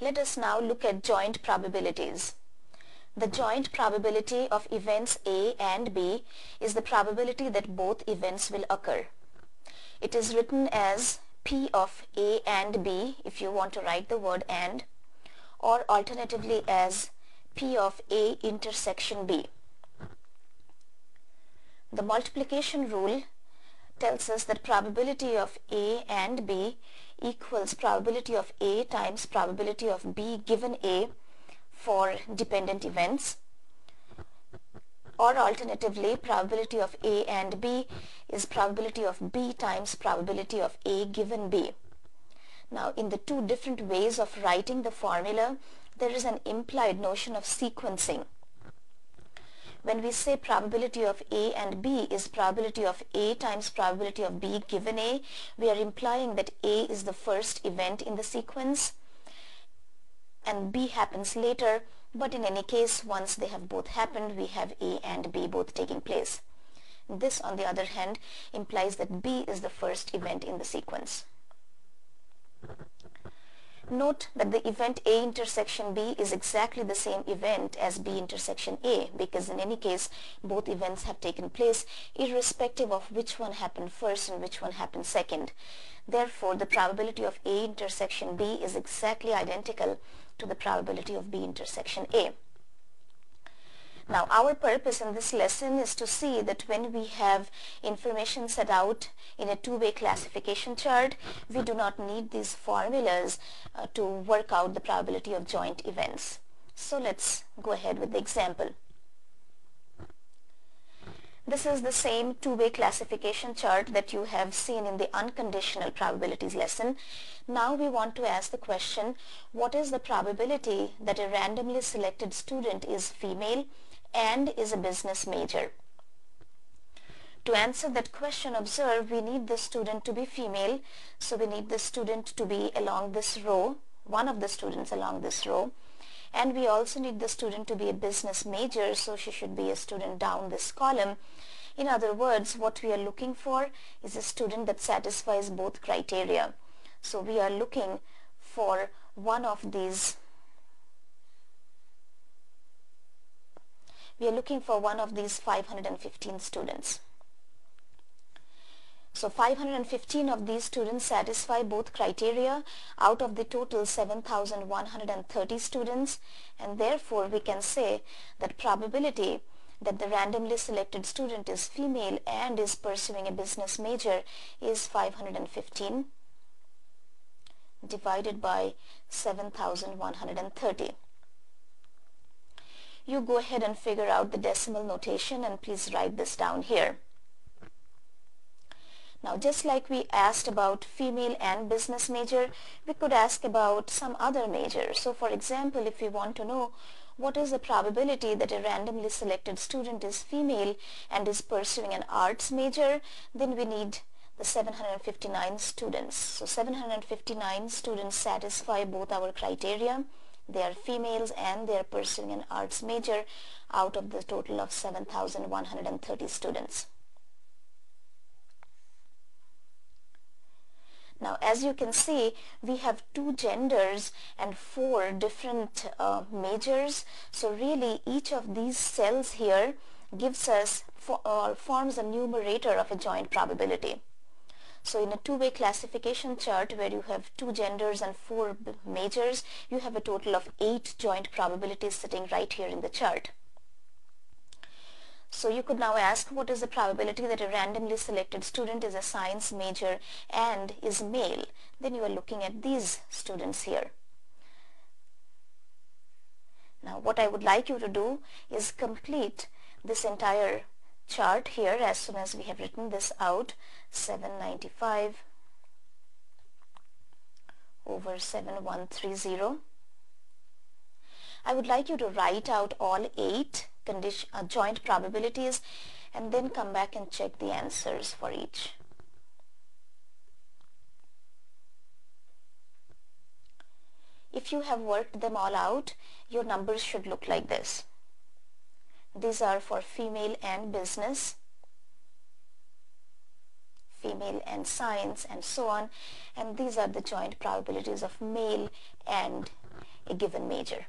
Let us now look at joint probabilities. The joint probability of events A and B is the probability that both events will occur. It is written as P of A and B if you want to write the word and, or alternatively as P of A intersection B. The multiplication rule tells us that probability of A and B equals probability of A times probability of B given A for dependent events, or alternatively probability of A and B is probability of B times probability of A given B. Now in the two different ways of writing the formula, there is an implied notion of sequencing. When we say probability of A and B is probability of A times probability of B given A, we are implying that A is the first event in the sequence and B happens later, but in any case, once they have both happened, we have A and B both taking place. This, on the other hand, implies that B is the first event in the sequence. Note that the event A intersection B is exactly the same event as B intersection A, because in any case both events have taken place irrespective of which one happened first and which one happened second. Therefore, the probability of A intersection B is exactly identical to the probability of B intersection A. Now, our purpose in this lesson is to see that when we have information set out in a two-way classification chart, we do not need these formulas to work out the probability of joint events. So let's go ahead with the example. This is the same two-way classification chart that you have seen in the unconditional probabilities lesson. Now we want to ask the question, what is the probability that a randomly selected student is female and is a business major? To answer that question, observe, we need the student to be female, so we need the student to be along this row, one of the students along this row, and we also need the student to be a business major, so she should be a student down this column. In other words, what we are looking for is a student that satisfies both criteria. So we are looking for one of these 515 students. So 515 of these students satisfy both criteria out of the total 7,130 students, and therefore we can say that probability that the randomly selected student is female and is pursuing a business major is 515 divided by 7,130. You go ahead and figure out the decimal notation and please write this down here. Now, just like we asked about female and business major, we could ask about some other major. So for example, if we want to know what is the probability that a randomly selected student is female and is pursuing an arts major, then we need the 759 students. So 759 students satisfy both our criteria. They are females and they are pursuing an arts major out of the total of 7,130 students. Now, as you can see, we have two genders and four different majors. So really each of these cells here gives us forms a numerator of a joint probability. So in a two-way classification chart where you have two genders and four majors, you have a total of 8 joint probabilities sitting right here in the chart. So you could now ask, what is the probability that a randomly selected student is a science major and is male? Then you are looking at these students here. Now what I would like you to do is complete this entire chart here as soon as we have written this out. 795 over 7130. I would like you to write out all 8 joint probabilities and then come back and check the answers for each. If you have worked them all out, your numbers should look like this. These are for female and business, female and science, and so on, and these are the joint probabilities of male and a given major.